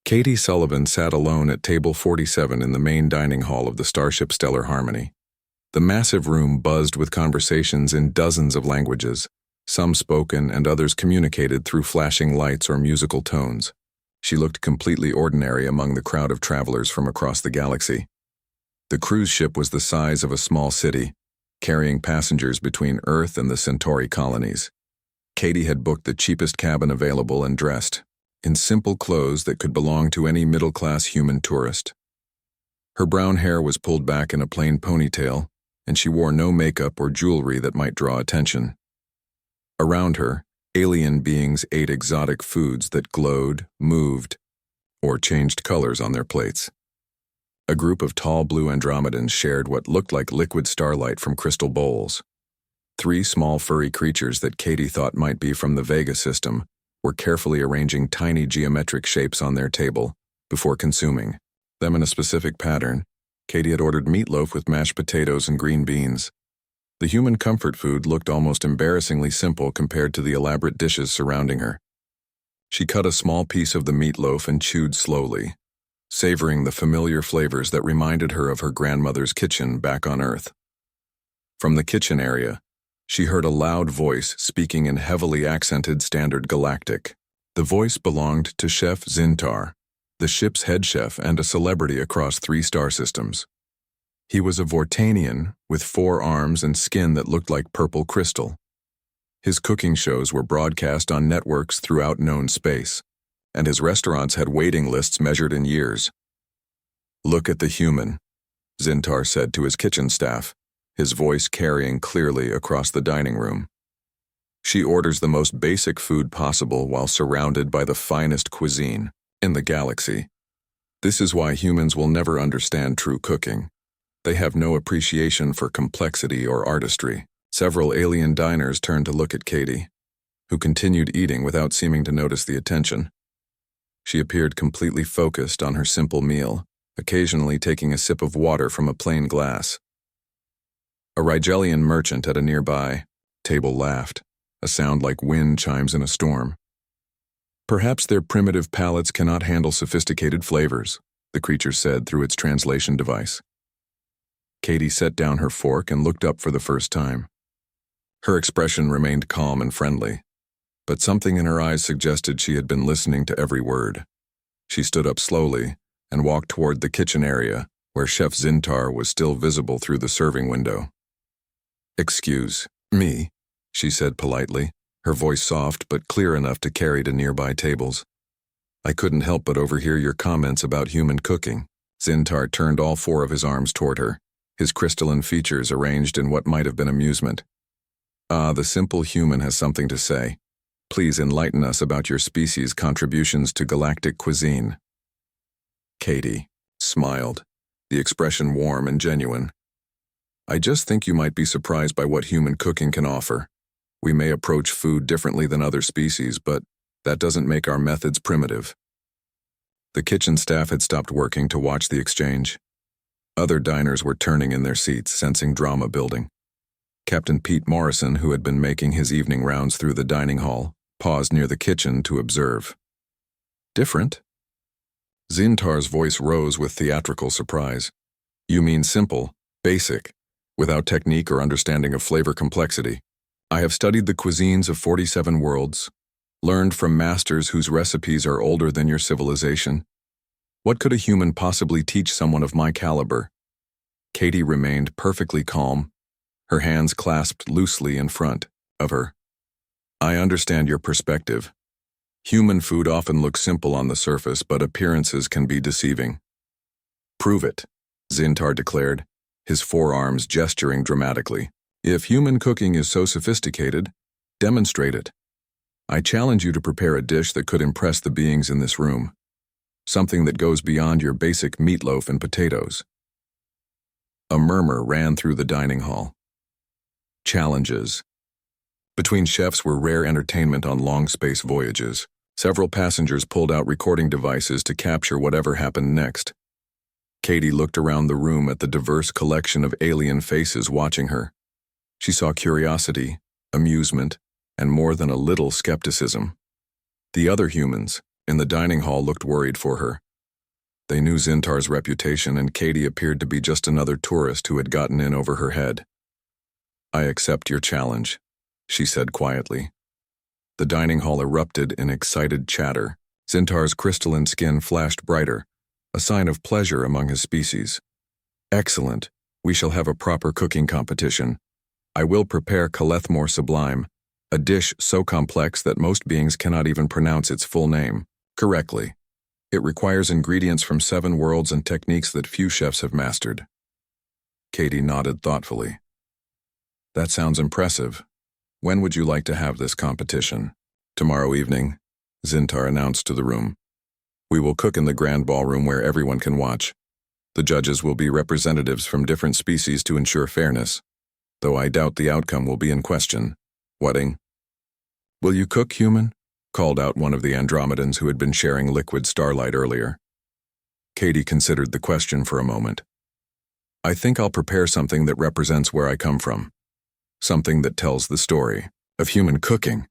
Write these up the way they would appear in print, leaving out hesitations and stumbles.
Katie Sullivan sat alone at table 47 in the main dining hall of the Starship Stellar Harmony. The massive room buzzed with conversations in dozens of languages, some spoken and others communicated through flashing lights or musical tones. She looked completely ordinary among the crowd of travelers from across the galaxy. The cruise ship was the size of a small city, carrying passengers between Earth and the Centauri colonies. Katie had booked the cheapest cabin available and dressed in simple clothes that could belong to any middle-class human tourist. Her brown hair was pulled back in a plain ponytail, and she wore no makeup or jewelry that might draw attention. Around her, alien beings ate exotic foods that glowed, moved, or changed colors on their plates. A group of tall blue Andromedans shared what looked like liquid starlight from crystal bowls. 3 small furry creatures that Katie thought might be from the Vega system were carefully arranging tiny geometric shapes on their table before consuming them in a specific pattern. Katie had ordered meatloaf with mashed potatoes and green beans. The human comfort food looked almost embarrassingly simple compared to the elaborate dishes surrounding her. She cut a small piece of the meatloaf and chewed slowly, savoring the familiar flavors that reminded her of her grandmother's kitchen back on Earth. From the kitchen area, she heard a loud voice speaking in heavily accented Standard Galactic. The voice belonged to Chef Zintar, the ship's head chef and a celebrity across 3 star systems. He was a Vortanian with 4 arms and skin that looked like purple crystal. His cooking shows were broadcast on networks throughout known space, and his restaurants had waiting lists measured in years. "Look at the human," Zintar said to his kitchen staff, his voice carrying clearly across the dining room. "She orders the most basic food possible while surrounded by the finest cuisine in the galaxy. This is why humans will never understand true cooking. They have no appreciation for complexity or artistry." Several alien diners turned to look at Katie, who continued eating without seeming to notice the attention. She appeared completely focused on her simple meal, occasionally taking a sip of water from a plain glass. A Rigelian merchant at a nearby table laughed, a sound like wind chimes in a storm. "Perhaps their primitive palates cannot handle sophisticated flavors," the creature said through its translation device. Katie set down her fork and looked up for the first time. Her expression remained calm and friendly, but something in her eyes suggested she had been listening to every word. She stood up slowly and walked toward the kitchen area, where Chef Zintar was still visible through the serving window. "Excuse me," she said politely, her voice soft but clear enough to carry to nearby tables. "I couldn't help but overhear your comments about human cooking." Zintar turned all 4 of his arms toward her, his crystalline features arranged in what might have been amusement. "Ah, the simple human has something to say. Please enlighten us about your species' contributions to galactic cuisine." Katie smiled, the expression warm and genuine. "I just think you might be surprised by what human cooking can offer. We may approach food differently than other species, but that doesn't make our methods primitive." The kitchen staff had stopped working to watch the exchange. Other diners were turning in their seats, sensing drama building. Captain Pete Morrison, who had been making his evening rounds through the dining hall, paused near the kitchen to observe. "Different?" Zintar's voice rose with theatrical surprise. "You mean simple, basic, without technique or understanding of flavor complexity. I have studied the cuisines of 47 worlds, learned from masters whose recipes are older than your civilization. What could a human possibly teach someone of my caliber?" Katie remained perfectly calm, her hands clasped loosely in front of her. "I understand your perspective. Human food often looks simple on the surface, but appearances can be deceiving." "Prove it," Zintar declared, his forearms gesturing dramatically. "If human cooking is so sophisticated, demonstrate it. I challenge you to prepare a dish that could impress the beings in this room. Something that goes beyond your basic meatloaf and potatoes." A murmur ran through the dining hall. Challenges between chefs were rare entertainment on long space voyages. Several passengers pulled out recording devices to capture whatever happened next. Katie looked around the room at the diverse collection of alien faces watching her. She saw curiosity, amusement, and more than a little skepticism. The other humans, in the dining hall looked worried for her. They knew Zintar's reputation, and Katie appeared to be just another tourist who had gotten in over her head. "I accept your challenge," she said quietly. The dining hall erupted in excited chatter. Zintar's crystalline skin flashed brighter, a sign of pleasure among his species. "Excellent. We shall have a proper cooking competition. I will prepare Kalethmore Sublime, a dish so complex that most beings cannot even pronounce its full name correctly. It requires ingredients from 7 worlds and techniques that few chefs have mastered." Katie nodded thoughtfully. "That sounds impressive. When would you like to have this competition?" "Tomorrow evening," Zintar announced to the room. "We will cook in the grand ballroom where everyone can watch. The judges will be representatives from different species to ensure fairness, though I doubt the outcome will be in question. Wedding." "Will you cook, human?" called out one of the Andromedans who had been sharing liquid starlight earlier. Katie considered the question for a moment. "I think I'll prepare something that represents where I come from. Something that tells the story of human cooking."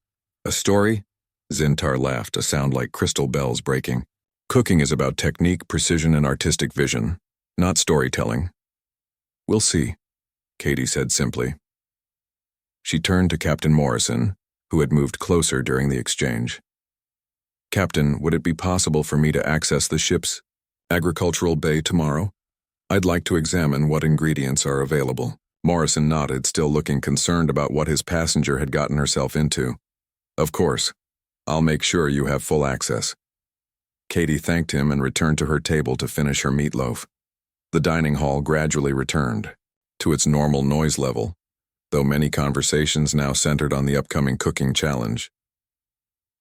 "A story?" Zintar laughed, a sound like crystal bells breaking. "Cooking is about technique, precision, and artistic vision, not storytelling." "We'll see," Katie said simply. She turned to Captain Morrison, who had moved closer during the exchange. "Captain, would it be possible for me to access the ship's agricultural bay tomorrow? I'd like to examine what ingredients are available." Morrison nodded, still looking concerned about what his passenger had gotten herself into. "Of course. I'll make sure you have full access." Katie thanked him and returned to her table to finish her meatloaf. The dining hall gradually returned to its normal noise level, though many conversations now centered on the upcoming cooking challenge.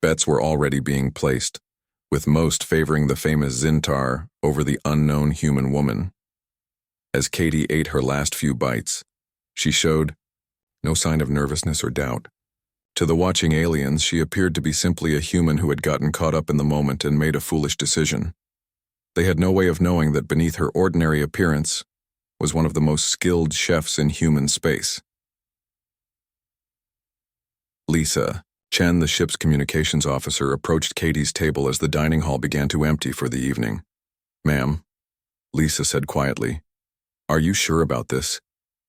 Bets were already being placed, with most favoring the famous Zintar over the unknown human woman. As Katie ate her last few bites, she showed no sign of nervousness or doubt. To the watching aliens, she appeared to be simply a human who had gotten caught up in the moment and made a foolish decision. They had no way of knowing that beneath her ordinary appearance was one of the most skilled chefs in human space. Lisa Chen, the ship's communications officer, approached Katie's table as the dining hall began to empty for the evening. "Ma'am," Lisa said quietly, "are you sure about this?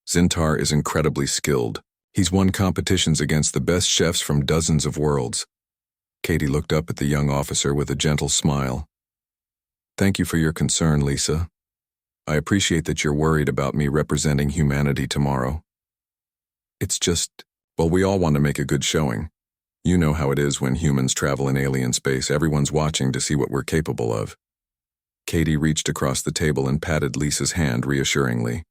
Zintar is incredibly skilled. He's won competitions against the best chefs from dozens of worlds." Katie looked up at the young officer with a gentle smile. "Thank you for your concern, Lisa. I appreciate that you're worried about me representing humanity tomorrow. It's just, well, we all want to make a good showing. You know how it is when humans travel in alien space. Everyone's watching to see what we're capable of." Katie reached across the table and patted Lisa's hand reassuringly.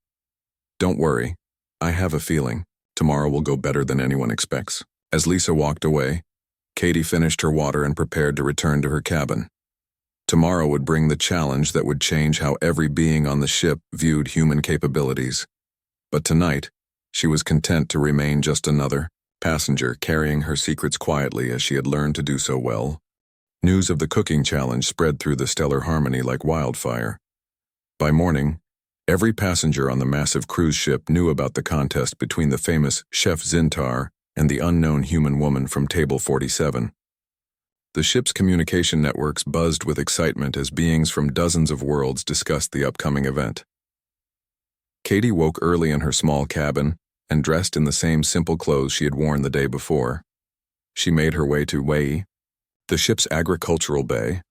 "Don't worry. I have a feeling tomorrow will go better than anyone expects." As Lisa walked away, Katie finished her water and prepared to return to her cabin. Tomorrow would bring the challenge that would change how every being on the ship viewed human capabilities. But tonight, she was content to remain just another passenger, carrying her secrets quietly as she had learned to do so well. News of the cooking challenge spread through the stellar harmony like wildfire. By morning, every passenger on the massive cruise ship knew about the contest between the famous Chef Zintar and the unknown human woman from Table 47. The ship's communication networks buzzed with excitement as beings from dozens of worlds discussed the upcoming event. Katie woke early in her small cabin and dressed in the same simple clothes she had worn the day before. She made her way to Wei, the ship's agricultural bay,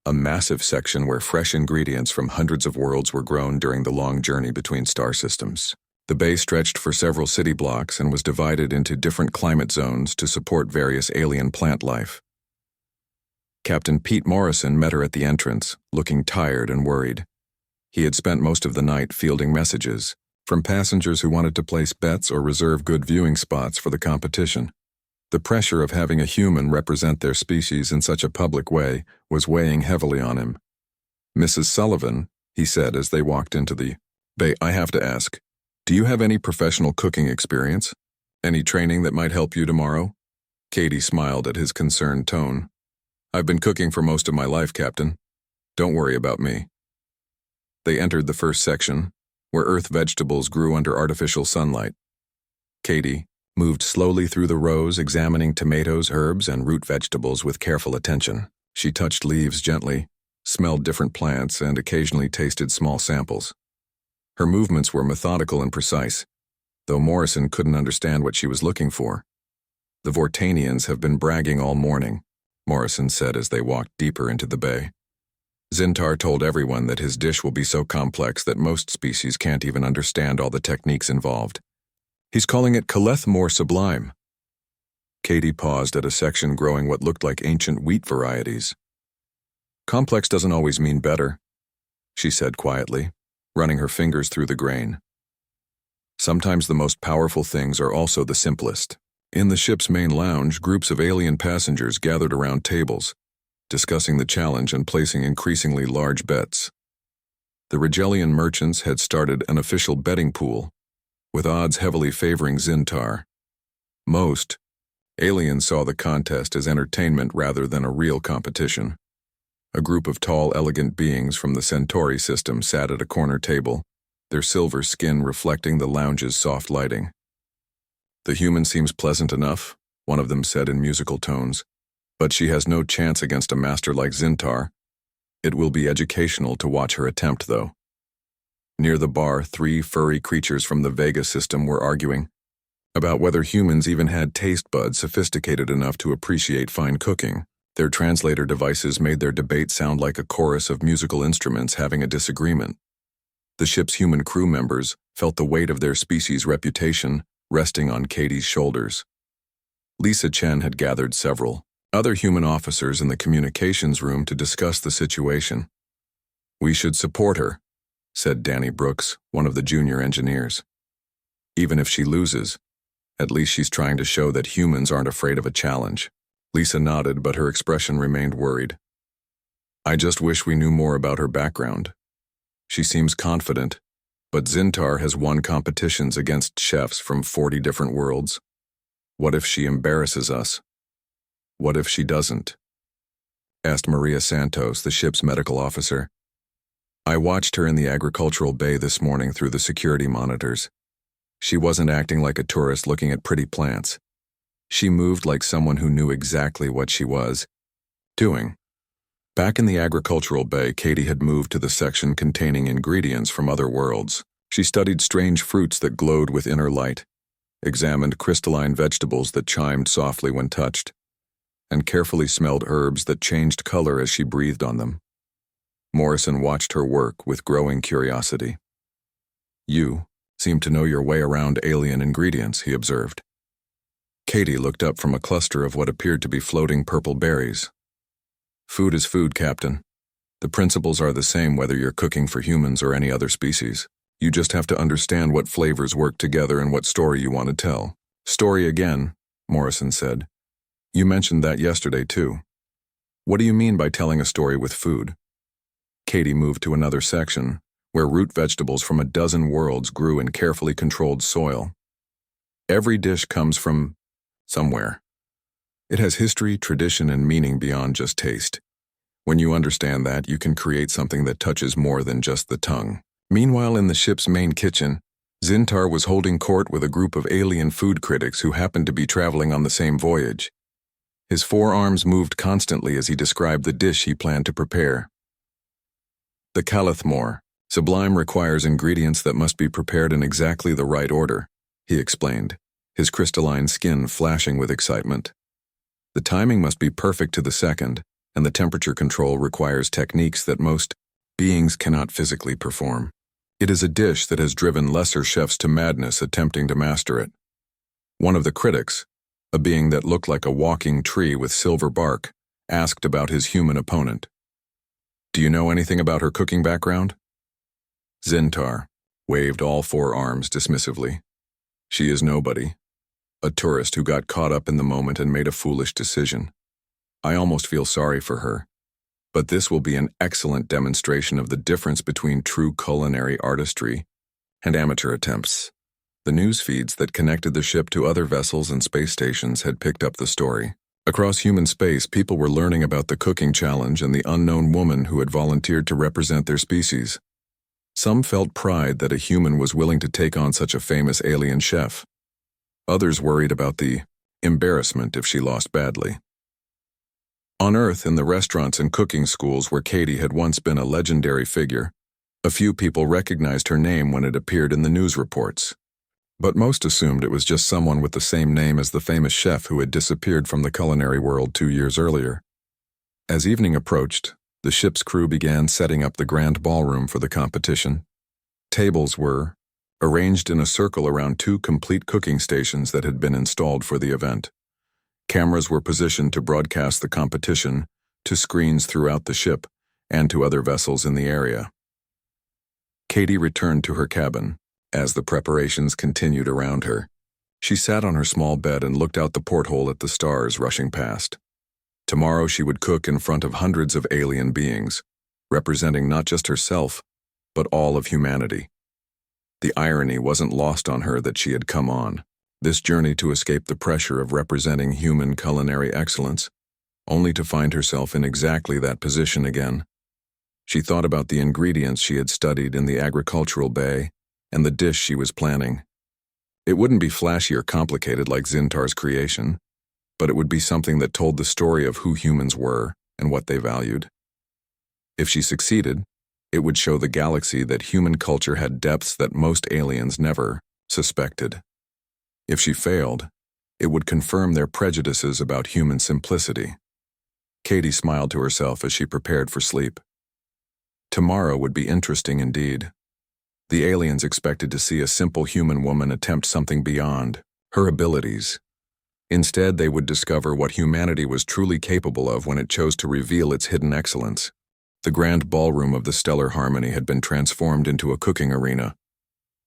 a massive section where fresh ingredients from hundreds of worlds were grown during the long journey between star systems. The bay stretched for several city blocks and was divided into different climate zones to support various alien plant life. Captain Pete Morrison met her at the entrance, looking tired and worried. He had spent most of the night fielding messages from passengers who wanted to place bets or reserve good viewing spots for the competition. The pressure of having a human represent their species in such a public way was weighing heavily on him. "Mrs. Sullivan," he said as they walked into the bay, "I have to ask, do you have any professional cooking experience? Any training that might help you tomorrow?" Katie smiled at his concerned tone. "I've been cooking for most of my life, Captain. Don't worry about me." They entered the first section, where earth vegetables grew under artificial sunlight. Katie moved slowly through the rows, examining tomatoes, herbs, and root vegetables with careful attention. She touched leaves gently, smelled different plants, and occasionally tasted small samples. Her movements were methodical and precise, though Morrison couldn't understand what she was looking for. "The Vortanians have been bragging all morning," Morrison said as they walked deeper into the bay. "Zintar told everyone that his dish will be so complex that most species can't even understand all the techniques involved. He's calling it Kaleth more sublime." Katie paused at a section growing what looked like ancient wheat varieties. "Complex doesn't always mean better," she said quietly, running her fingers through the grain. "Sometimes the most powerful things are also the simplest." In the ship's main lounge, groups of alien passengers gathered around tables, discussing the challenge and placing increasingly large bets. The Rigelian merchants had started an official betting pool, with odds heavily favoring Zintar. Most aliens saw the contest as entertainment rather than a real competition. A group of tall, elegant beings from the Centauri system sat at a corner table, their silver skin reflecting the lounge's soft lighting. "The human seems pleasant enough," one of them said in musical tones, "but she has no chance against a master like Zintar. It will be educational to watch her attempt, though." Near the bar, 3 furry creatures from the Vega system were arguing about whether humans even had taste buds sophisticated enough to appreciate fine cooking. Their translator devices made their debate sound like a chorus of musical instruments having a disagreement. The ship's human crew members felt the weight of their species' reputation resting on Katie's shoulders. Lisa Chen had gathered several other human officers in the communications room to discuss the situation. "We should support her," said Danny Brooks, one of the junior engineers. "Even if she loses, at least she's trying to show that humans aren't afraid of a challenge." Lisa nodded, but her expression remained worried. "I just wish we knew more about her background. She seems confident, but Zintar has won competitions against chefs from 40 different worlds. What if she embarrasses us? What if she doesn't?" asked Maria Santos, the ship's medical officer. "I watched her in the agricultural bay this morning through the security monitors. She wasn't acting like a tourist looking at pretty plants. She moved like someone who knew exactly what she was doing." Back in the agricultural bay, Katie had moved to the section containing ingredients from other worlds. She studied strange fruits that glowed with inner light, examined crystalline vegetables that chimed softly when touched, and carefully smelled herbs that changed color as she breathed on them. Morrison watched her work with growing curiosity. "You seem to know your way around alien ingredients," he observed. Katie looked up from a cluster of what appeared to be floating purple berries. "Food is food, Captain. The principles are the same whether you're cooking for humans or any other species. You just have to understand what flavors work together and what story you want to tell." "Story again," Morrison said. "You mentioned that yesterday, too. What do you mean by telling a story with food?" Katie moved to another section, where root vegetables from a dozen worlds grew in carefully controlled soil. "Every dish comes from somewhere. It has history, tradition, and meaning beyond just taste. When you understand that, you can create something that touches more than just the tongue." Meanwhile, in the ship's main kitchen, Zintar was holding court with a group of alien food critics who happened to be traveling on the same voyage. His forearms moved constantly as he described the dish he planned to prepare. "The Kaleth sublime requires ingredients that must be prepared in exactly the right order," he explained, his crystalline skin flashing with excitement. "The timing must be perfect to the second, and the temperature control requires techniques that most beings cannot physically perform. It is a dish that has driven lesser chefs to madness attempting to master it." One of the critics, a being that looked like a walking tree with silver bark, asked about his human opponent. "Do you know anything about her cooking background?" Zintar waved all 4 arms dismissively. "She is nobody. A tourist who got caught up in the moment and made a foolish decision. I almost feel sorry for her. But this will be an excellent demonstration of the difference between true culinary artistry and amateur attempts." The news feeds that connected the ship to other vessels and space stations had picked up the story. Across human space, people were learning about the cooking challenge and the unknown woman who had volunteered to represent their species. Some felt pride that a human was willing to take on such a famous alien chef. Others worried about the embarrassment if she lost badly. On Earth, in the restaurants and cooking schools where Katie had once been a legendary figure, a few people recognized her name when it appeared in the news reports. But most assumed it was just someone with the same name as the famous chef who had disappeared from the culinary world 2 years earlier. As evening approached, the ship's crew began setting up the grand ballroom for the competition. Tables were arranged in a circle around 2 complete cooking stations that had been installed for the event. Cameras were positioned to broadcast the competition to screens throughout the ship and to other vessels in the area. Katie returned to her cabin as the preparations continued around her. She sat on her small bed and looked out the porthole at the stars rushing past. Tomorrow she would cook in front of hundreds of alien beings, representing not just herself, but all of humanity. The irony wasn't lost on her that she had come on this journey to escape the pressure of representing human culinary excellence, only to find herself in exactly that position again. She thought about the ingredients she had studied in the agricultural bay and the dish she was planning. It wouldn't be flashy or complicated like Zintar's creation, but it would be something that told the story of who humans were and what they valued. If she succeeded, it would show the galaxy that human culture had depths that most aliens never suspected. If she failed, it would confirm their prejudices about human simplicity. Katie smiled to herself as she prepared for sleep. Tomorrow would be interesting indeed. The aliens expected to see a simple human woman attempt something beyond her abilities. Instead, they would discover what humanity was truly capable of when it chose to reveal its hidden excellence. The grand ballroom of the Stellar Harmony had been transformed into a cooking arena.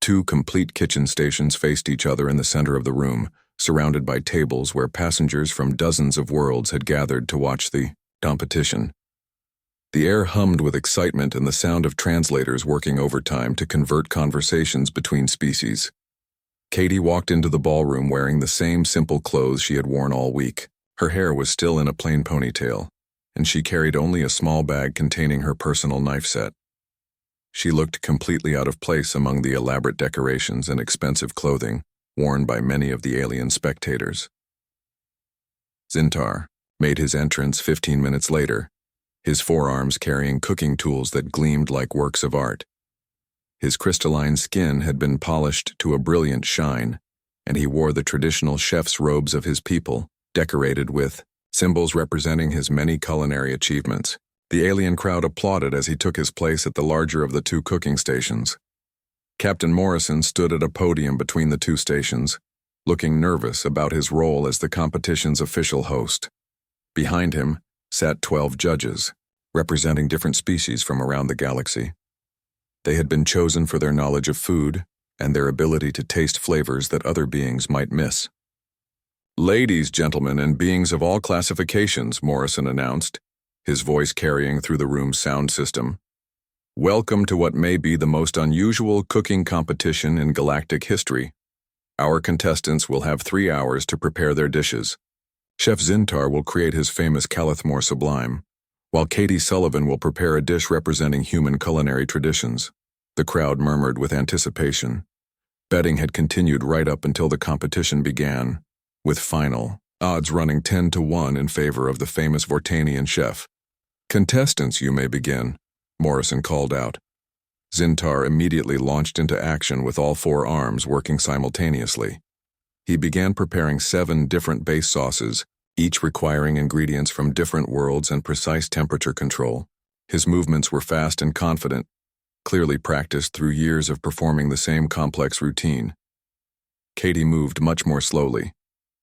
2 complete kitchen stations faced each other in the center of the room, surrounded by tables where passengers from dozens of worlds had gathered to watch the competition. The air hummed with excitement and the sound of translators working overtime to convert conversations between species. Katie walked into the ballroom wearing the same simple clothes she had worn all week. Her hair was still in a plain ponytail, and she carried only a small bag containing her personal knife set. She looked completely out of place among the elaborate decorations and expensive clothing worn by many of the alien spectators. Zintar made his entrance 15 minutes later, his forearms carrying cooking tools that gleamed like works of art. His crystalline skin had been polished to a brilliant shine, and he wore the traditional chef's robes of his people, decorated with symbols representing his many culinary achievements. The alien crowd applauded as he took his place at the larger of the 2 cooking stations. Captain Morrison stood at a podium between the 2 stations, looking nervous about his role as the competition's official host. Behind him sat 12 judges, representing different species from around the galaxy. They had been chosen for their knowledge of food and their ability to taste flavors that other beings might miss. "Ladies, gentlemen, and beings of all classifications," Morrison announced, his voice carrying through the room's sound system. "Welcome to what may be the most unusual cooking competition in galactic history. Our contestants will have 3 hours to prepare their dishes. Chef Zintar will create his famous Calithmore Sublime, while Katie Sullivan will prepare a dish representing human culinary traditions." The crowd murmured with anticipation. Betting had continued right up until the competition began, with final odds running 10-1 in favor of the famous Vortanian chef. "Contestants, you may begin," Morrison called out. Zintar immediately launched into action with all 4 arms working simultaneously. He began preparing 7 different base sauces, each requiring ingredients from different worlds and precise temperature control. His movements were fast and confident, clearly practiced through years of performing the same complex routine. Katie moved much more slowly.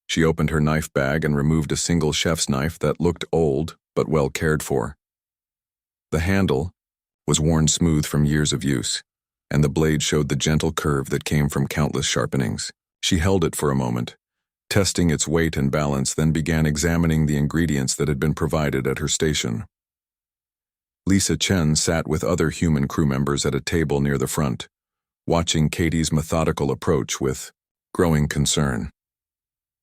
She opened her knife bag and removed a single chef's knife that looked old but well cared for. The handle was worn smooth from years of use, and the blade showed the gentle curve that came from countless sharpenings. She held it for a moment, testing its weight and balance, then began examining the ingredients that had been provided at her station. Lisa Chen sat with other human crew members at a table near the front, watching Katie's methodical approach with growing concern.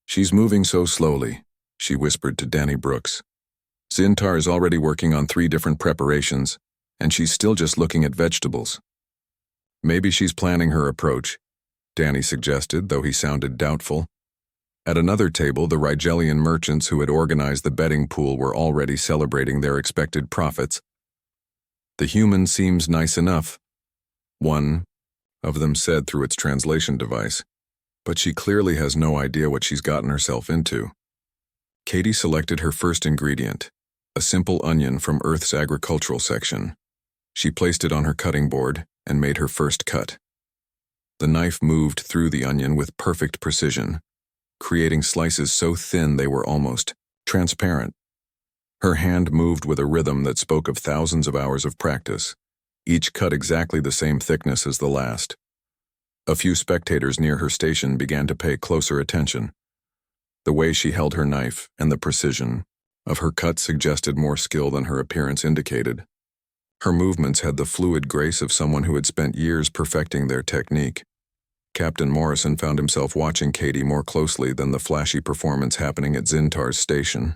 "She's moving so slowly," she whispered to Danny Brooks. "Zintar is already working on 3 different preparations, and she's still just looking at vegetables." "Maybe she's planning her approach," Danny suggested, though he sounded doubtful. At another table, the Rigelian merchants who had organized the betting pool were already celebrating their expected profits. "The human seems nice enough," one of them said through its translation device, "but she clearly has no idea what she's gotten herself into." Katie selected her first ingredient, a simple onion from Earth's agricultural section. She placed it on her cutting board and made her first cut. The knife moved through the onion with perfect precision, creating slices so thin they were almost transparent. Her hand moved with a rhythm that spoke of thousands of hours of practice, each cut exactly the same thickness as the last. A few spectators near her station began to pay closer attention. The way she held her knife and the precision of her cut suggested more skill than her appearance indicated. Her movements had the fluid grace of someone who had spent years perfecting their technique. Captain Morrison found himself watching Katie more closely than the flashy performance happening at Zintar's station.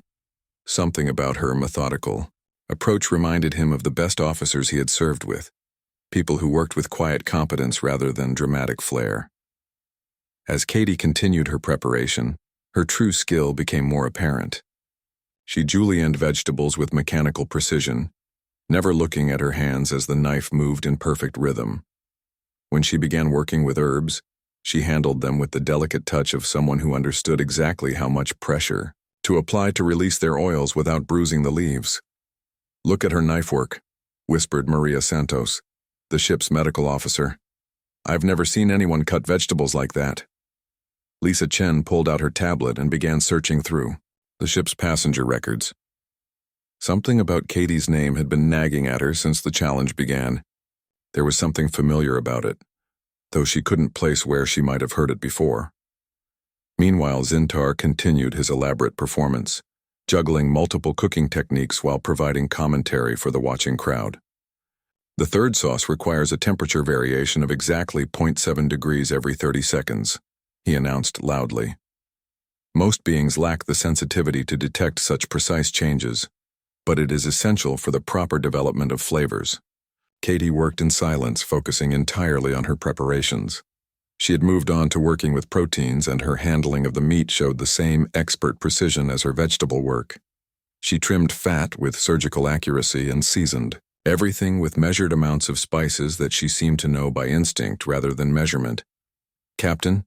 Something about her methodical approach reminded him of the best officers he had served with, people who worked with quiet competence rather than dramatic flair. As Katie continued her preparation, her true skill became more apparent. She julienned vegetables with mechanical precision, never looking at her hands as the knife moved in perfect rhythm. When she began working with herbs, she handled them with the delicate touch of someone who understood exactly how much pressure to apply to release their oils without bruising the leaves. "Look at her knife work," whispered Maria Santos, the ship's medical officer. "I've never seen anyone cut vegetables like that." Lisa Chen pulled out her tablet and began searching through the ship's passenger records. Something about Katie's name had been nagging at her since the challenge began. There was something familiar about it, though she couldn't place where she might have heard it before. Meanwhile, Zintar continued his elaborate performance, juggling multiple cooking techniques while providing commentary for the watching crowd. "The third sauce requires a temperature variation of exactly 0.7 degrees every 30 seconds, he announced loudly. Most beings lack the sensitivity to detect such precise changes, but it is essential for the proper development of flavors. Katie worked in silence, focusing entirely on her preparations. She had moved on to working with proteins, and her handling of the meat showed the same expert precision as her vegetable work. She trimmed fat with surgical accuracy and seasoned everything with measured amounts of spices that she seemed to know by instinct rather than measurement. "Captain,"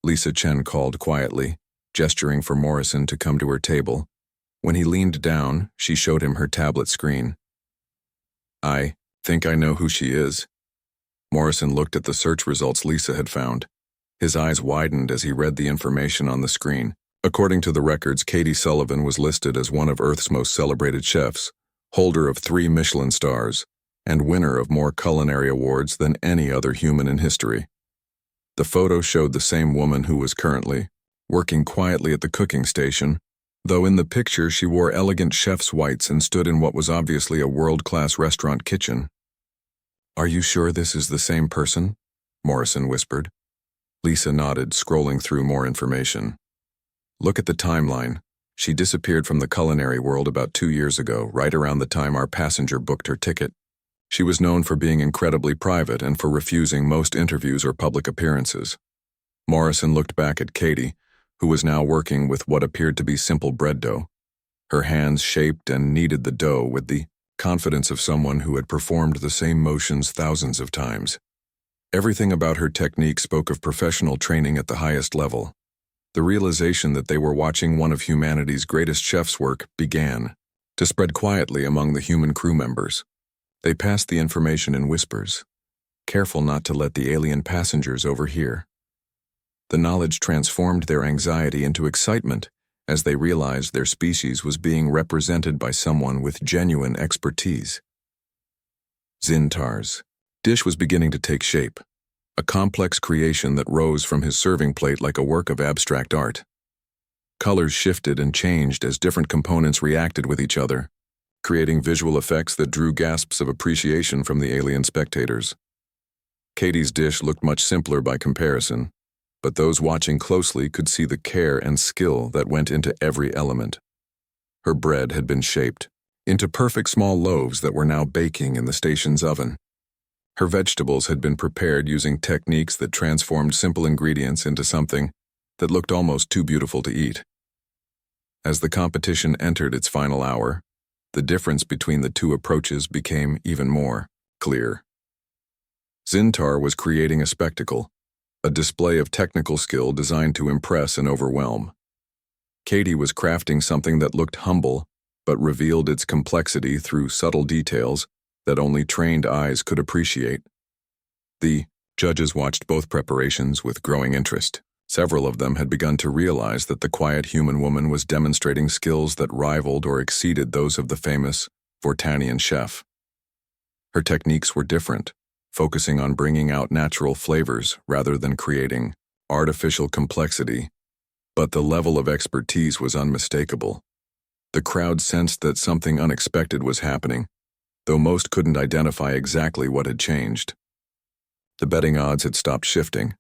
Lisa Chen called quietly, gesturing for Morrison to come to her table. When he leaned down, she showed him her tablet screen. "I think I know who she is." Morrison looked at the search results Lisa had found. His eyes widened as he read the information on the screen. According to the records, Katie Sullivan was listed as one of Earth's most celebrated chefs, holder of 3 Michelin stars, and winner of more culinary awards than any other human in history. The photo showed the same woman who was currently working quietly at the cooking station, though in the picture she wore elegant chef's whites and stood in what was obviously a world-class restaurant kitchen. "Are you sure this is the same person?" Morrison whispered. Lisa nodded, scrolling through more information. "Look at the timeline. She disappeared from the culinary world about 2 years ago, right around the time our passenger booked her ticket. She was known for being incredibly private and for refusing most interviews or public appearances." Morrison looked back at Katie, who was now working with what appeared to be simple bread dough. Her hands shaped and kneaded the dough with the confidence of someone who had performed the same motions thousands of times. Everything about her technique spoke of professional training at the highest level. The realization that they were watching one of humanity's greatest chefs' work began to spread quietly among the human crew members. They passed the information in whispers, careful not to let the alien passengers overhear. The knowledge transformed their anxiety into excitement as they realized their species was being represented by someone with genuine expertise. Zintar's dish was beginning to take shape, a complex creation that rose from his serving plate like a work of abstract art. Colors shifted and changed as different components reacted with each other, creating visual effects that drew gasps of appreciation from the alien spectators. Katie's dish looked much simpler by comparison, but those watching closely could see the care and skill that went into every element. Her bread had been shaped into perfect small loaves that were now baking in the station's oven. Her vegetables had been prepared using techniques that transformed simple ingredients into something that looked almost too beautiful to eat. As the competition entered its final hour, the difference between the two approaches became even more clear. Zintar was creating a spectacle, a display of technical skill designed to impress and overwhelm. Katie was crafting something that looked humble, but revealed its complexity through subtle details that only trained eyes could appreciate. The judges watched both preparations with growing interest. Several of them had begun to realize that the quiet human woman was demonstrating skills that rivaled or exceeded those of the famous Vortanian chef. Her techniques were different, focusing on bringing out natural flavors rather than creating artificial complexity, but the level of expertise was unmistakable. The crowd sensed that something unexpected was happening, though most couldn't identify exactly what had changed. The betting odds had stopped shifting,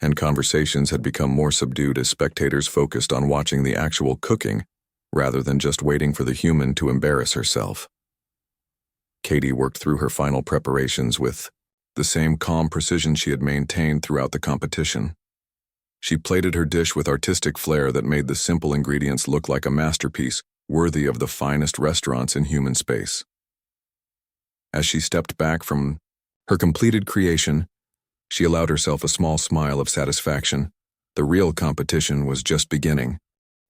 and conversations had become more subdued as spectators focused on watching the actual cooking rather than just waiting for the human to embarrass herself. Katie worked through her final preparations with the same calm precision she had maintained throughout the competition. She plated her dish with artistic flair that made the simple ingredients look like a masterpiece worthy of the finest restaurants in human space. As she stepped back from her completed creation, she allowed herself a small smile of satisfaction. The real competition was just beginning.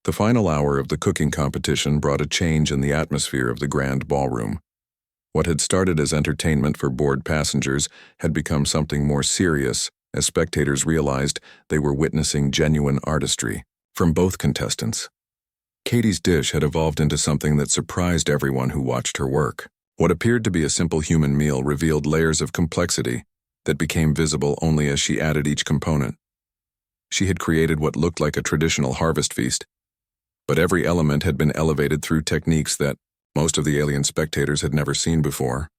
The final hour of the cooking competition brought a change in the atmosphere of the grand ballroom. What had started as entertainment for bored passengers had become something more serious as spectators realized they were witnessing genuine artistry from both contestants. Katie's dish had evolved into something that surprised everyone who watched her work. What appeared to be a simple human meal revealed layers of complexity that became visible only as she added each component. She had created what looked like a traditional harvest feast, but every element had been elevated through techniques that most of the alien spectators had never seen before.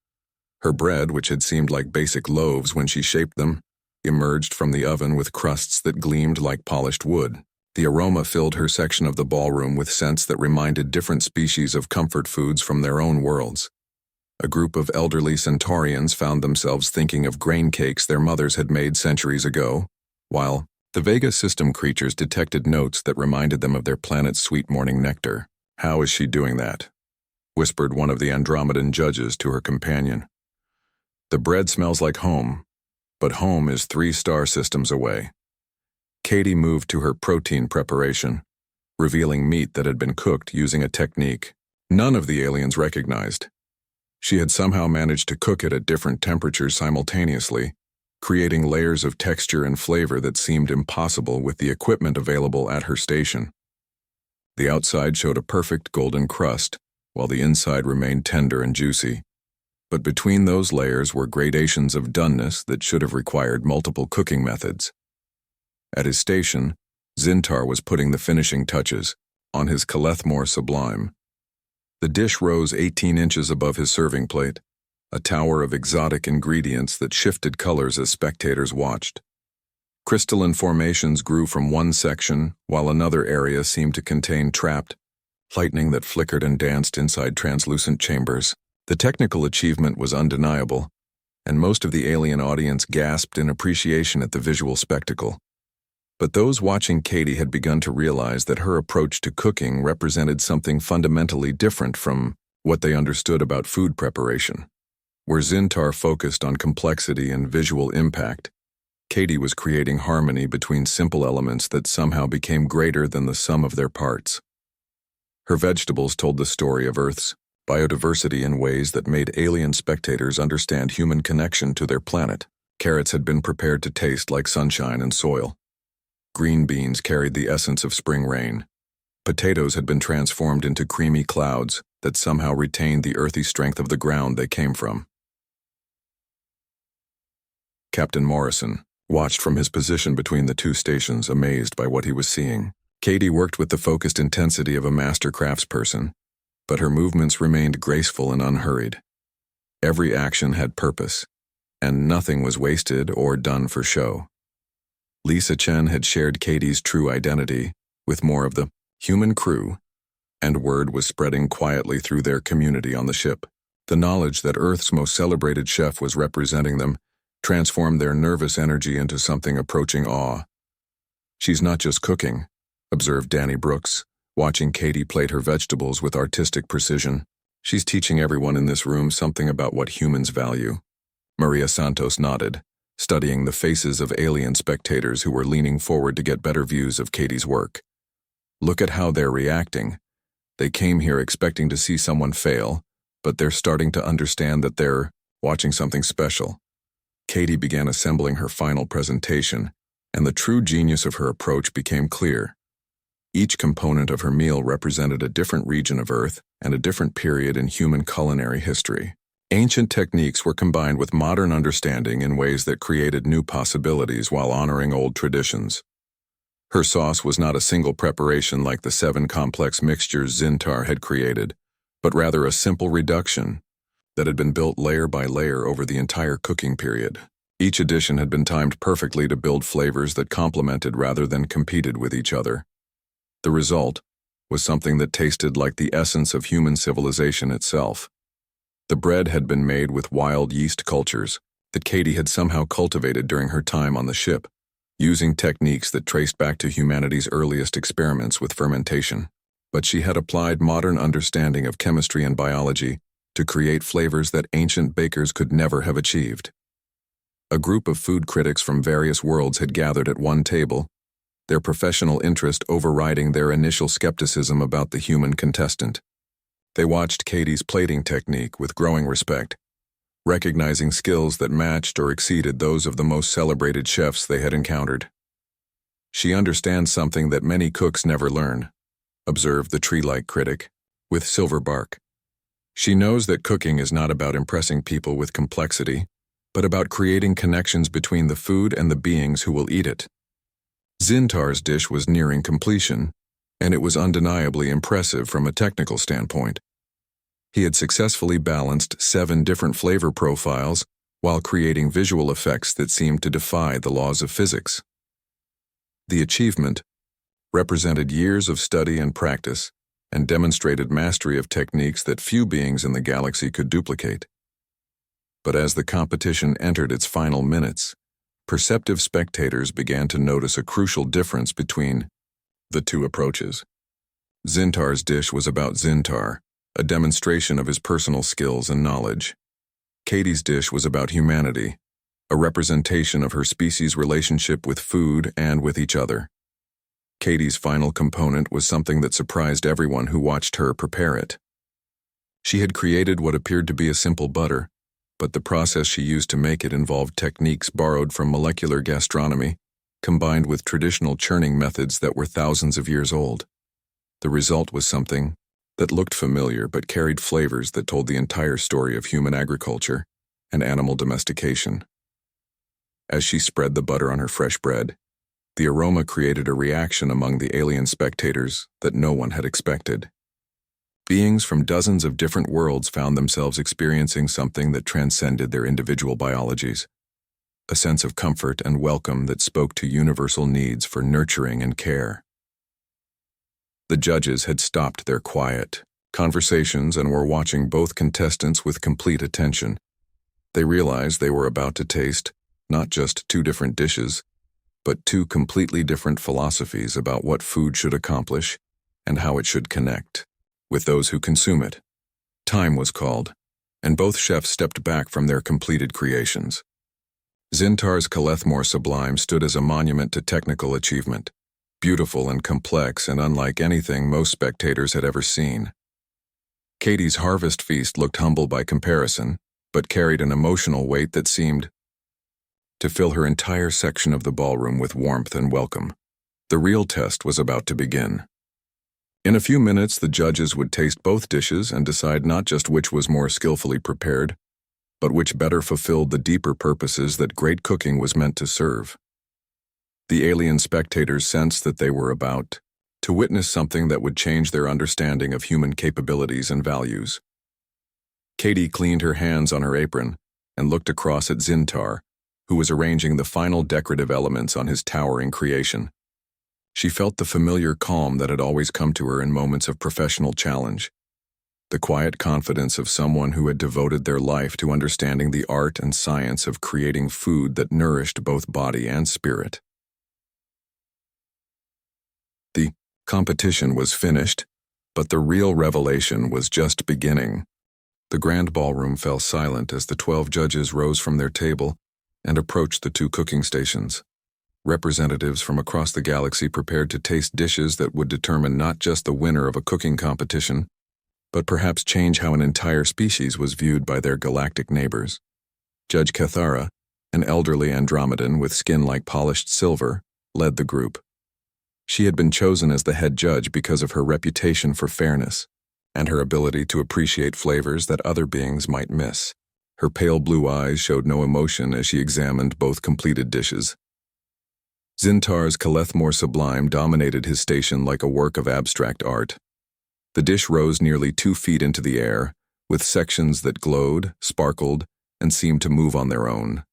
Her bread, which had seemed like basic loaves when she shaped them, emerged from the oven with crusts that gleamed like polished wood. The aroma filled her section of the ballroom with scents that reminded different species of comfort foods from their own worlds. A group of elderly centaurians found themselves thinking of grain cakes their mothers had made centuries ago, while the Vega system creatures detected notes that reminded them of their planet's sweet morning nectar. "How is she doing that?" whispered one of the Andromedan judges to her companion. "The bread smells like home, but home is 3 star systems away." Katie moved to her protein preparation, revealing meat that had been cooked using a technique none of the aliens recognized. She had somehow managed to cook it at different temperatures simultaneously, creating layers of texture and flavor that seemed impossible with the equipment available at her station. The outside showed a perfect golden crust, while the inside remained tender and juicy. But between those layers were gradations of doneness that should have required multiple cooking methods. At his station, Zintar was putting the finishing touches on his Calethmore Sublime. The dish rose 18 inches above his serving plate, a tower of exotic ingredients that shifted colors as spectators watched. Crystalline formations grew from one section, while another area seemed to contain trapped lightning that flickered and danced inside translucent chambers. The technical achievement was undeniable, and most of the alien audience gasped in appreciation at the visual spectacle. But those watching Katie had begun to realize that her approach to cooking represented something fundamentally different from what they understood about food preparation. Where Zintar focused on complexity and visual impact, Katie was creating harmony between simple elements that somehow became greater than the sum of their parts. Her vegetables told the story of Earth's biodiversity in ways that made alien spectators understand human connection to their planet. Carrots had been prepared to taste like sunshine and soil. Green beans carried the essence of spring rain. Potatoes had been transformed into creamy clouds that somehow retained the earthy strength of the ground they came from. Captain Morrison watched from his position between the 2 stations, amazed by what he was seeing. Katie worked with the focused intensity of a master craftsperson, but her movements remained graceful and unhurried. Every action had purpose, and nothing was wasted or done for show. Lisa Chen had shared Katie's true identity with more of the human crew, and word was spreading quietly through their community on the ship. The knowledge that Earth's most celebrated chef was representing them transformed their nervous energy into something approaching awe. "She's not just cooking," observed Danny Brooks, watching Katie plate her vegetables with artistic precision. "She's teaching everyone in this room something about what humans value." Maria Santos nodded, studying the faces of alien spectators who were leaning forward to get better views of Katie's work. "Look at how they're reacting. They came here expecting to see someone fail, but they're starting to understand that they're watching something special." Katie began assembling her final presentation, and the true genius of her approach became clear. Each component of her meal represented a different region of Earth and a different period in human culinary history. Ancient techniques were combined with modern understanding in ways that created new possibilities while honoring old traditions. Her sauce was not a single preparation like the 7 complex mixtures Zintar had created, but rather a simple reduction that had been built layer by layer over the entire cooking period. Each addition had been timed perfectly to build flavors that complemented rather than competed with each other. The result was something that tasted like the essence of human civilization itself. The bread had been made with wild yeast cultures that Katie had somehow cultivated during her time on the ship, using techniques that traced back to humanity's earliest experiments with fermentation. But she had applied modern understanding of chemistry and biology to create flavors that ancient bakers could never have achieved. A group of food critics from various worlds had gathered at one table, their professional interest overriding their initial skepticism about the human contestant. They watched Katie's plating technique with growing respect, recognizing skills that matched or exceeded those of the most celebrated chefs they had encountered. "She understands something that many cooks never learn," observed the tree-like critic, with silver bark. "She knows that cooking is not about impressing people with complexity, but about creating connections between the food and the beings who will eat it." Zintar's dish was nearing completion, and it was undeniably impressive from a technical standpoint. He had successfully balanced 7 different flavor profiles while creating visual effects that seemed to defy the laws of physics. The achievement represented years of study and practice and demonstrated mastery of techniques that few beings in the galaxy could duplicate. But as the competition entered its final minutes, perceptive spectators began to notice a crucial difference between the two approaches. Zintar's dish was about Zintar, a demonstration of his personal skills and knowledge. Katie's dish was about humanity, a representation of her species' relationship with food and with each other. Katie's final component was something that surprised everyone who watched her prepare it. She had created what appeared to be a simple butter, but the process she used to make it involved techniques borrowed from molecular gastronomy, combined with traditional churning methods that were thousands of years old. The result was something that looked familiar but carried flavors that told the entire story of human agriculture and animal domestication. As she spread the butter on her fresh bread, the aroma created a reaction among the alien spectators that no one had expected. Beings from dozens of different worlds found themselves experiencing something that transcended their individual biologies, a sense of comfort and welcome that spoke to universal needs for nurturing and care. The judges had stopped their quiet conversations and were watching both contestants with complete attention. They realized they were about to taste not just 2 different dishes, but 2 completely different philosophies about what food should accomplish and how it should connect with those who consume it. Time was called, and both chefs stepped back from their completed creations. Zintar's Calethmore Sublime stood as a monument to technical achievement, beautiful and complex and unlike anything most spectators had ever seen. Katie's Harvest Feast looked humble by comparison, but carried an emotional weight that seemed to fill her entire section of the ballroom with warmth and welcome. The real test was about to begin. In a few minutes, the judges would taste both dishes and decide not just which was more skillfully prepared, but which better fulfilled the deeper purposes that great cooking was meant to serve. The alien spectators sensed that they were about to witness something that would change their understanding of human capabilities and values. Katie cleaned her hands on her apron and looked across at Zintar, who was arranging the final decorative elements on his towering creation. She felt the familiar calm that had always come to her in moments of professional challenge, the quiet confidence of someone who had devoted their life to understanding the art and science of creating food that nourished both body and spirit. Competition was finished, but the real revelation was just beginning. The grand ballroom fell silent as the 12 judges rose from their table and approached the 2 cooking stations. Representatives from across the galaxy prepared to taste dishes that would determine not just the winner of a cooking competition, but perhaps change how an entire species was viewed by their galactic neighbors. Judge Cathara, an elderly Andromedan with skin like polished silver, led the group. She had been chosen as the head judge because of her reputation for fairness and her ability to appreciate flavors that other beings might miss. Her pale blue eyes showed no emotion as she examined both completed dishes. Zintar's Kalethmor Sublime dominated his station like a work of abstract art. The dish rose nearly 2 feet into the air, with sections that glowed, sparkled, and seemed to move on their own.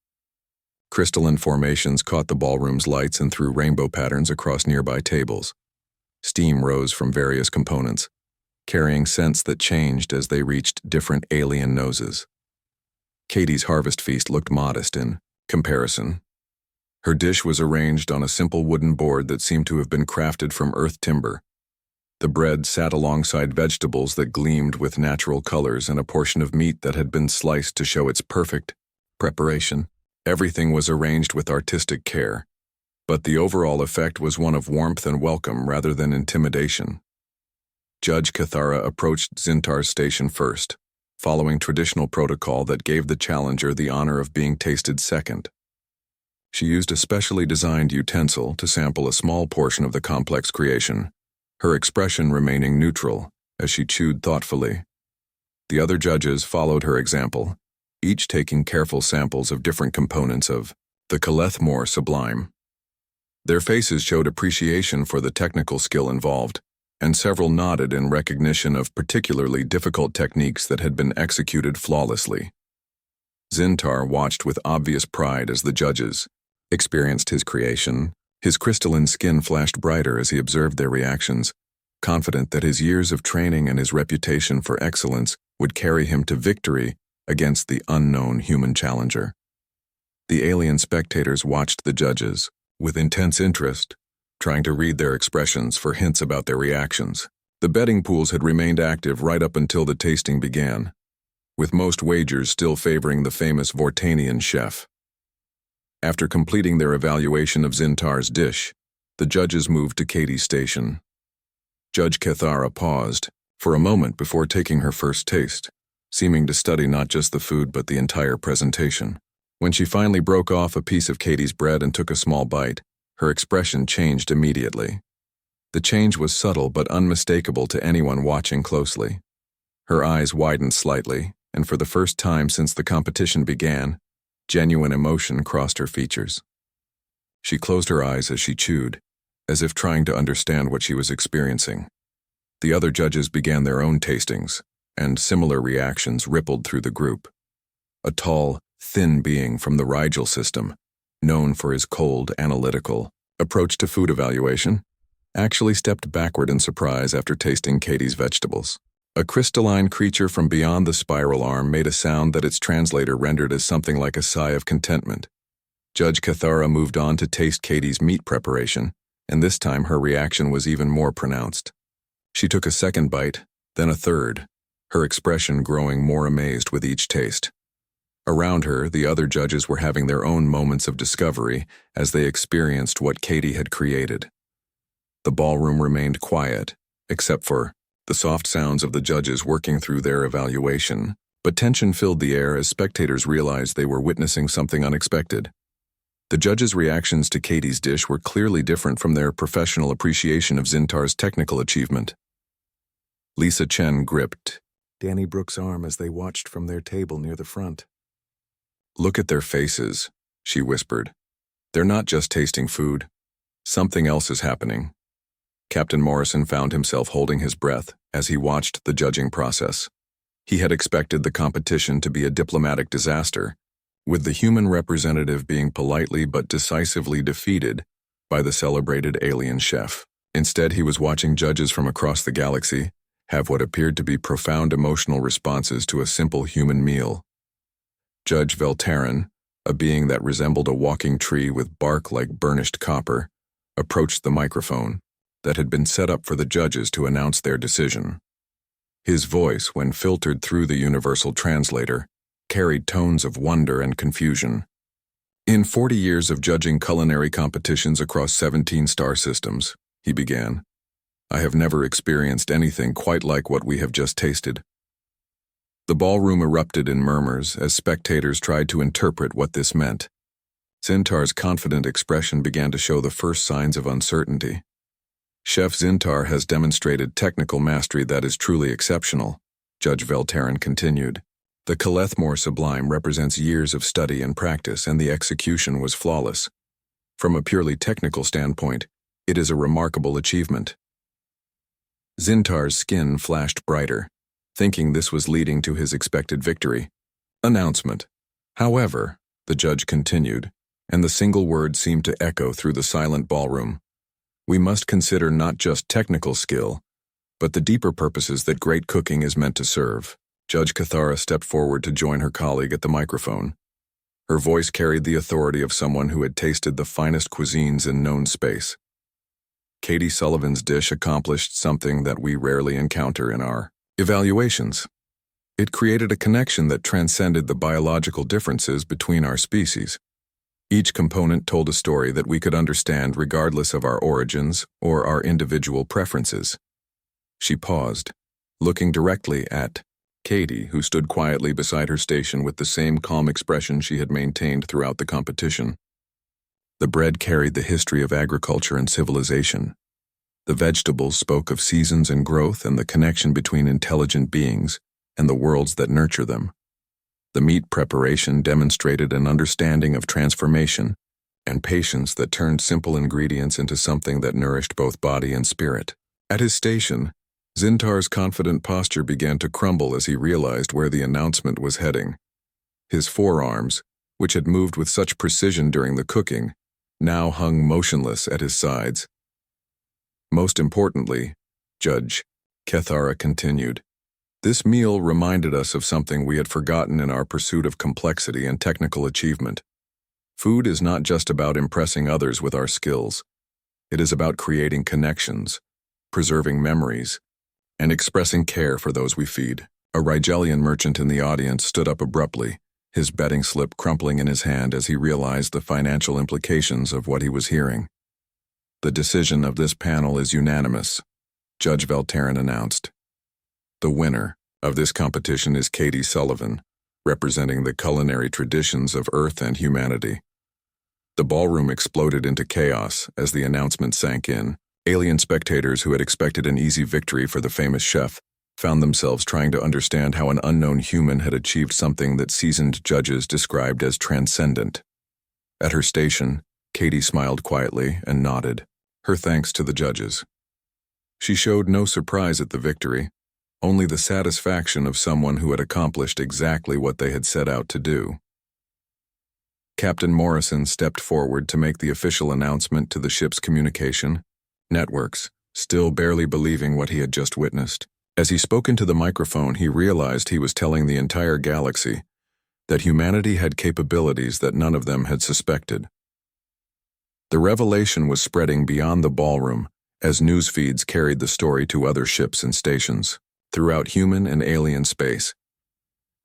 Crystalline formations caught the ballroom's lights and threw rainbow patterns across nearby tables. Steam rose from various components, carrying scents that changed as they reached different alien noses. Katie's harvest feast looked modest in comparison. Her dish was arranged on a simple wooden board that seemed to have been crafted from earth timber. The bread sat alongside vegetables that gleamed with natural colors and a portion of meat that had been sliced to show its perfect preparation. Everything was arranged with artistic care, but the overall effect was one of warmth and welcome rather than intimidation. Judge Cathara approached Zintar's station first, following traditional protocol that gave the challenger the honor of being tasted second. She used a specially designed utensil to sample a small portion of the complex creation, her expression remaining neutral as she chewed thoughtfully. The other judges followed her example, each taking careful samples of different components of the Kalethmor Sublime. Their faces showed appreciation for the technical skill involved, and several nodded in recognition of particularly difficult techniques that had been executed flawlessly. Zintar watched with obvious pride as the judges experienced his creation. His crystalline skin flashed brighter as he observed their reactions, confident that his years of training and his reputation for excellence would carry him to victory against the unknown human challenger. The alien spectators watched the judges with intense interest, trying to read their expressions for hints about their reactions. The betting pools had remained active right up until the tasting began, with most wagers still favoring the famous Vortanian chef. After completing their evaluation of Zintar's dish, the judges moved to Katie's station. Judge Cathara paused for a moment before taking her first taste, seeming to study not just the food but the entire presentation. When she finally broke off a piece of Katie's bread and took a small bite, her expression changed immediately. The change was subtle but unmistakable to anyone watching closely. Her eyes widened slightly, and for the first time since the competition began, genuine emotion crossed her features. She closed her eyes as she chewed, as if trying to understand what she was experiencing. The other judges began their own tastings, and similar reactions rippled through the group. A tall, thin being from the Rigel system, known for his cold, analytical approach to food evaluation, actually stepped backward in surprise after tasting Katie's vegetables. A crystalline creature from beyond the spiral arm made a sound that its translator rendered as something like a sigh of contentment. Judge Cathara moved on to taste Katie's meat preparation, and this time her reaction was even more pronounced. She took a second bite, then a third, her expression growing more amazed with each taste. Around her, the other judges were having their own moments of discovery as they experienced what Katie had created. The ballroom remained quiet, except for the soft sounds of the judges working through their evaluation, but tension filled the air as spectators realized they were witnessing something unexpected. The judges' reactions to Katie's dish were clearly different from their professional appreciation of Zintar's technical achievement. Lisa Chen gripped Danny Brooks' arm as they watched from their table near the front. "Look at their faces," she whispered. "They're not just tasting food. Something else is happening." Captain Morrison found himself holding his breath as he watched the judging process. He had expected the competition to be a diplomatic disaster, with the human representative being politely but decisively defeated by the celebrated alien chef. Instead, he was watching judges from across the galaxy have what appeared to be profound emotional responses to a simple human meal. Judge Veltarin, a being that resembled a walking tree with bark like burnished copper, approached the microphone, that had been set up for the judges to announce their decision. His voice, when filtered through the universal translator, carried tones of wonder and confusion. In 40 years of judging culinary competitions across 17 star systems, he began, I have never experienced anything quite like what we have just tasted. The ballroom erupted in murmurs as spectators tried to interpret what this meant. Zintar's confident expression began to show the first signs of uncertainty. Chef Zintar has demonstrated technical mastery that is truly exceptional, Judge Veltaren continued. The Calethmore Sublime represents years of study and practice, and the execution was flawless. From a purely technical standpoint, it is a remarkable achievement. Zintar's skin flashed brighter, thinking this was leading to his expected victory. Announcement. However, the judge continued, and the single word seemed to echo through the silent ballroom. We must consider not just technical skill, but the deeper purposes that great cooking is meant to serve. Judge Cathara stepped forward to join her colleague at the microphone. Her voice carried the authority of someone who had tasted the finest cuisines in known space. Katie Sullivan's dish accomplished something that we rarely encounter in our evaluations. It created a connection that transcended the biological differences between our species. Each component told a story that we could understand regardless of our origins or our individual preferences. She paused, looking directly at Katie, who stood quietly beside her station with the same calm expression she had maintained throughout the competition. The bread carried the history of agriculture and civilization. The vegetables spoke of seasons and growth and the connection between intelligent beings and the worlds that nurture them. The meat preparation demonstrated an understanding of transformation and patience that turned simple ingredients into something that nourished both body and spirit. At his station, Zintar's confident posture began to crumble as he realized where the announcement was heading. His forearms, which had moved with such precision during the cooking, now hung motionless at his sides. Most importantly, Judge Cathara continued, this meal reminded us of something we had forgotten in our pursuit of complexity and technical achievement. Food is not just about impressing others with our skills. It is about creating connections, preserving memories, and expressing care for those we feed. A Rigelian merchant in the audience stood up abruptly, his betting slip crumpling in his hand as he realized the financial implications of what he was hearing. The decision of this panel is unanimous, Judge Veltaren announced. The winner of this competition is Katie Sullivan, representing the culinary traditions of Earth and humanity. The ballroom exploded into chaos as the announcement sank in. Alien spectators who had expected an easy victory for the famous chef found themselves trying to understand how an unknown human had achieved something that seasoned judges described as transcendent. At her station, Katie smiled quietly and nodded, her thanks to the judges. She showed no surprise at the victory, only the satisfaction of someone who had accomplished exactly what they had set out to do. Captain Morrison stepped forward to make the official announcement to the ship's communication networks, still barely believing what he had just witnessed. As he spoke into the microphone, he realized he was telling the entire galaxy that humanity had capabilities that none of them had suspected. The revelation was spreading beyond the ballroom as news feeds carried the story to other ships and stations. Throughout human and alien space,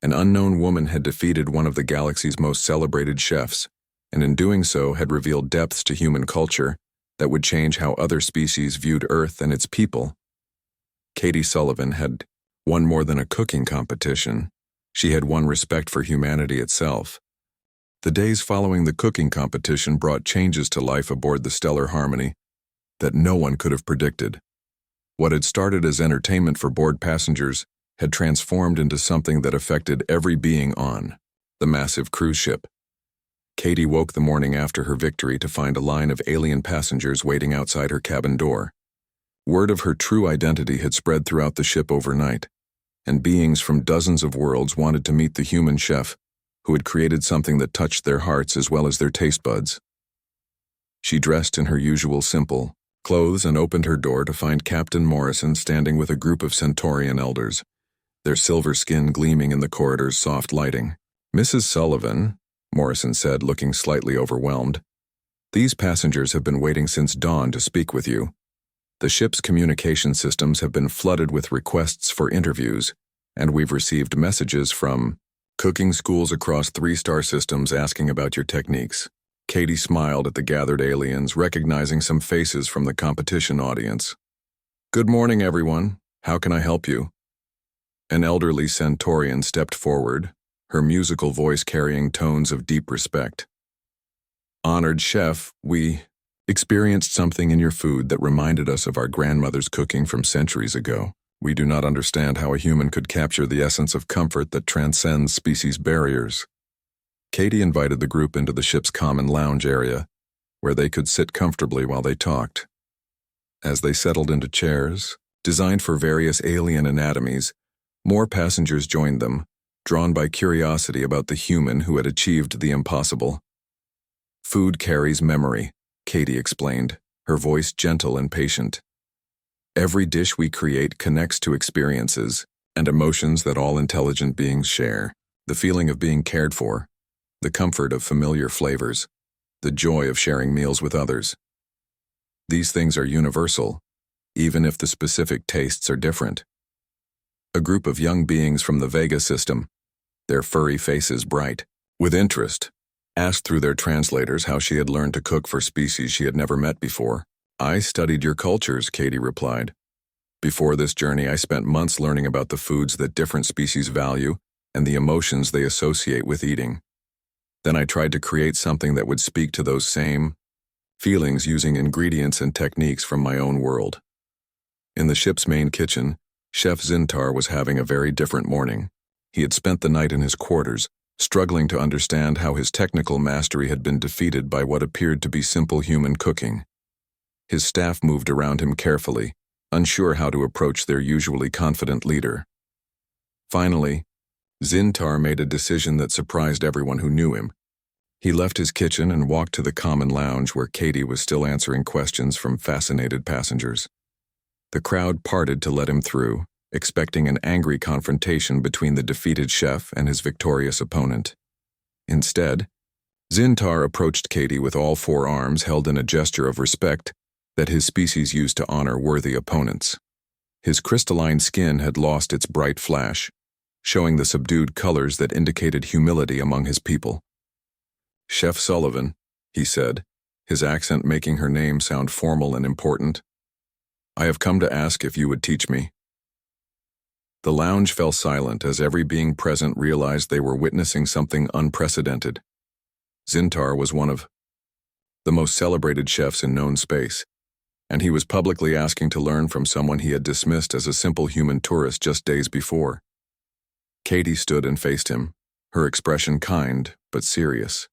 an unknown woman had defeated one of the galaxy's most celebrated chefs, and in doing so had revealed depths to human culture that would change how other species viewed Earth and its people. Katie Sullivan had won more than a cooking competition. She had won respect for humanity itself. The days following the cooking competition brought changes to life aboard the Stellar Harmony that no one could have predicted. What had started as entertainment for board passengers had transformed into something that affected every being on the massive cruise ship. Katie woke the morning after her victory to find a line of alien passengers waiting outside her cabin door. Word of her true identity had spread throughout the ship overnight, and beings from dozens of worlds wanted to meet the human chef who had created something that touched their hearts as well as their taste buds. She dressed in her usual simple clothes and opened her door to find Captain Morrison standing with a group of Centaurian elders, their silver skin gleaming in the corridor's soft lighting. Mrs. Sullivan, Morrison said, looking slightly overwhelmed, these passengers have been waiting since dawn to speak with you. The ship's communication systems have been flooded with requests for interviews, and we've received messages from cooking schools across 3-star systems asking about your techniques. Katie smiled at the gathered aliens, recognizing some faces from the competition audience. Good morning, everyone. How can I help you? An elderly Centaurian stepped forward, her musical voice carrying tones of deep respect. Honored chef, we experienced something in your food that reminded us of our grandmother's cooking from centuries ago. We do not understand how a human could capture the essence of comfort that transcends species barriers. Katie invited the group into the ship's common lounge area, where they could sit comfortably while they talked. As they settled into chairs, designed for various alien anatomies, more passengers joined them, drawn by curiosity about the human who had achieved the impossible. Food carries memory, Katie explained, her voice gentle and patient. Every dish we create connects to experiences and emotions that all intelligent beings share. The feeling of being cared for, the comfort of familiar flavors, the joy of sharing meals with others. These things are universal, even if the specific tastes are different. A group of young beings from the Vega system, their furry faces bright, with interest, asked through their translators how she had learned to cook for species she had never met before. I studied your cultures, Katie replied. Before this journey, I spent months learning about the foods that different species value and the emotions they associate with eating. Then I tried to create something that would speak to those same feelings using ingredients and techniques from my own world. In the ship's main kitchen, Chef Zintar was having a very different morning. He had spent the night in his quarters, struggling to understand how his technical mastery had been defeated by what appeared to be simple human cooking. His staff moved around him carefully, unsure how to approach their usually confident leader. Finally, Zintar made a decision that surprised everyone who knew him. He left his kitchen and walked to the common lounge where Katie was still answering questions from fascinated passengers. The crowd parted to let him through, expecting an angry confrontation between the defeated chef and his victorious opponent. Instead, Zintar approached Katie with all 4 arms held in a gesture of respect that his species used to honor worthy opponents. His crystalline skin had lost its bright flash, showing the subdued colors that indicated humility among his people. Chef Sullivan, he said, his accent making her name sound formal and important. I have come to ask if you would teach me. The lounge fell silent as every being present realized they were witnessing something unprecedented. Zintar was one of the most celebrated chefs in known space, and he was publicly asking to learn from someone he had dismissed as a simple human tourist just days before. Katie stood and faced him, her expression kind but serious.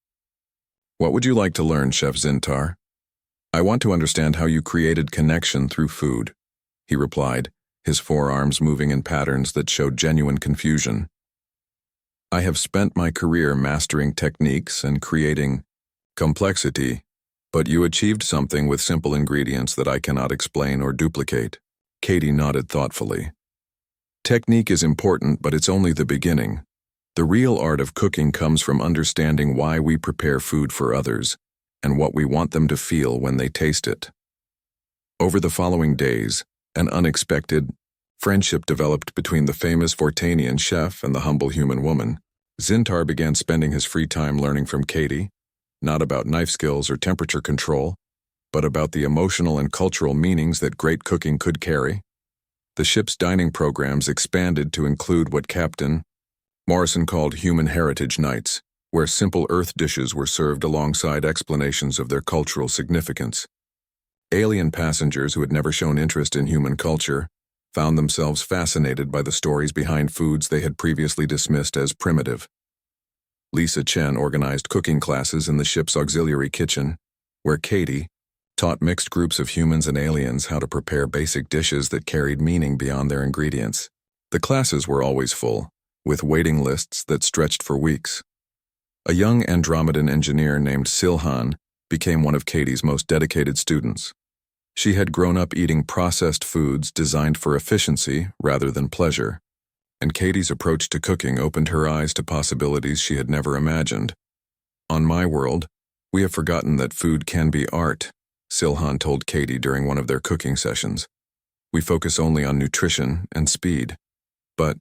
What would you like to learn, Chef Zintar? I want to understand how you created connection through food, he replied, his forearms moving in patterns that showed genuine confusion. I have spent my career mastering techniques and creating complexity, but you achieved something with simple ingredients that I cannot explain or duplicate. Katie nodded thoughtfully. Technique is important, but it's only the beginning. The real art of cooking comes from understanding why we prepare food for others and what we want them to feel when they taste it. Over the following days, an unexpected friendship developed between the famous Fortanian chef and the humble human woman. Zintar began spending his free time learning from Katie, not about knife skills or temperature control, but about the emotional and cultural meanings that great cooking could carry. The ship's dining programs expanded to include what Captain Morrison called human heritage nights, where simple earth dishes were served alongside explanations of their cultural significance. Alien passengers who had never shown interest in human culture found themselves fascinated by the stories behind foods they had previously dismissed as primitive. Lisa Chen organized cooking classes in the ship's auxiliary kitchen, where Katie taught mixed groups of humans and aliens how to prepare basic dishes that carried meaning beyond their ingredients. The classes were always full, with waiting lists that stretched for weeks. A young Andromedan engineer named Silhan became one of Katie's most dedicated students. She had grown up eating processed foods designed for efficiency rather than pleasure, and Katie's approach to cooking opened her eyes to possibilities she had never imagined. On my world, we have forgotten that food can be art, Silhan told Katie during one of their cooking sessions. "We focus only on nutrition and speed. But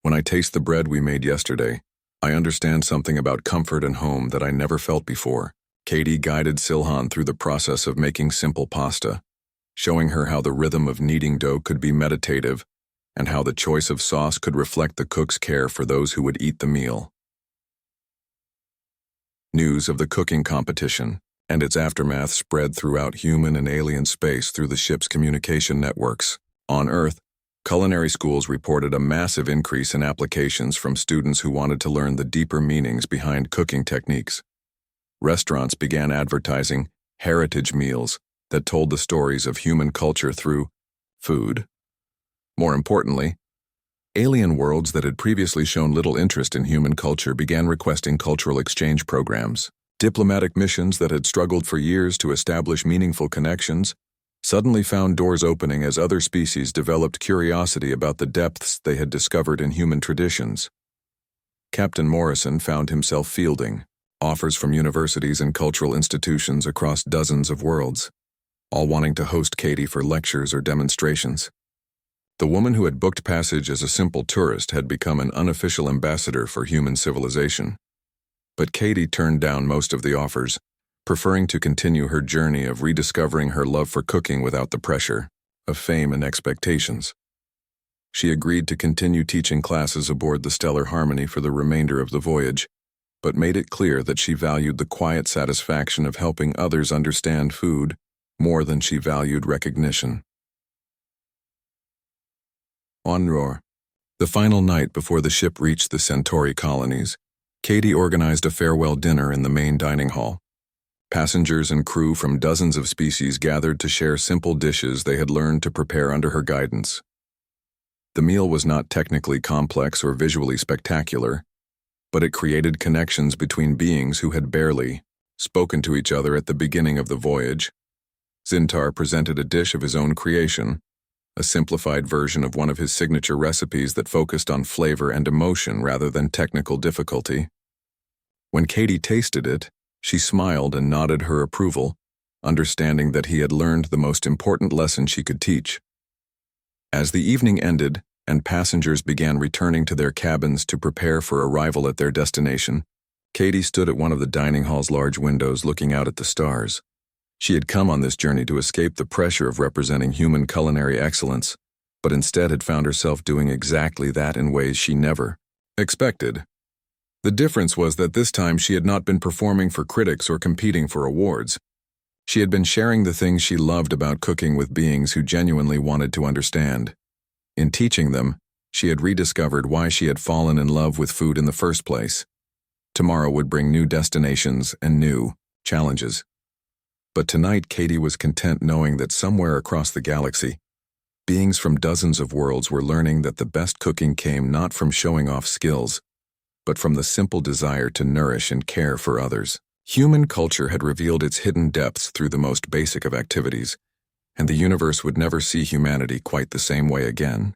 when I taste the bread we made yesterday, I understand something about comfort and home that I never felt before." Katie guided Silhan through the process of making simple pasta, showing her how the rhythm of kneading dough could be meditative and how the choice of sauce could reflect the cook's care for those who would eat the meal. News of the cooking competition and its aftermath spread throughout human and alien space through the ship's communication networks. On Earth, culinary schools reported a massive increase in applications from students who wanted to learn the deeper meanings behind cooking techniques. Restaurants began advertising heritage meals that told the stories of human culture through food. More importantly, alien worlds that had previously shown little interest in human culture began requesting cultural exchange programs. Diplomatic missions that had struggled for years to establish meaningful connections suddenly found doors opening as other species developed curiosity about the depths they had discovered in human traditions. Captain Morrison found himself fielding offers from universities and cultural institutions across dozens of worlds, all wanting to host Katie for lectures or demonstrations. The woman who had booked passage as a simple tourist had become an unofficial ambassador for human civilization. But Katie turned down most of the offers, preferring to continue her journey of rediscovering her love for cooking without the pressure of fame and expectations. She agreed to continue teaching classes aboard the Stellar Harmony for the remainder of the voyage, but made it clear that she valued the quiet satisfaction of helping others understand food more than she valued recognition. On Roar, the final night before the ship reached the Centauri colonies, Katie organized a farewell dinner in the main dining hall. Passengers and crew from dozens of species gathered to share simple dishes they had learned to prepare under her guidance. The meal was not technically complex or visually spectacular, but it created connections between beings who had barely spoken to each other at the beginning of the voyage. Zintar presented a dish of his own creation, a simplified version of one of his signature recipes that focused on flavor and emotion rather than technical difficulty. When Katie tasted it, she smiled and nodded her approval, understanding that he had learned the most important lesson she could teach. As the evening ended and passengers began returning to their cabins to prepare for arrival at their destination, Katie stood at one of the dining hall's large windows looking out at the stars. She had come on this journey to escape the pressure of representing human culinary excellence, but instead had found herself doing exactly that in ways she never expected. The difference was that this time she had not been performing for critics or competing for awards. She had been sharing the things she loved about cooking with beings who genuinely wanted to understand. In teaching them, she had rediscovered why she had fallen in love with food in the first place. Tomorrow would bring new destinations and new challenges. But tonight Katie was content knowing that somewhere across the galaxy, beings from dozens of worlds were learning that the best cooking came not from showing off skills, but from the simple desire to nourish and care for others. Human culture had revealed its hidden depths through the most basic of activities, and the universe would never see humanity quite the same way again.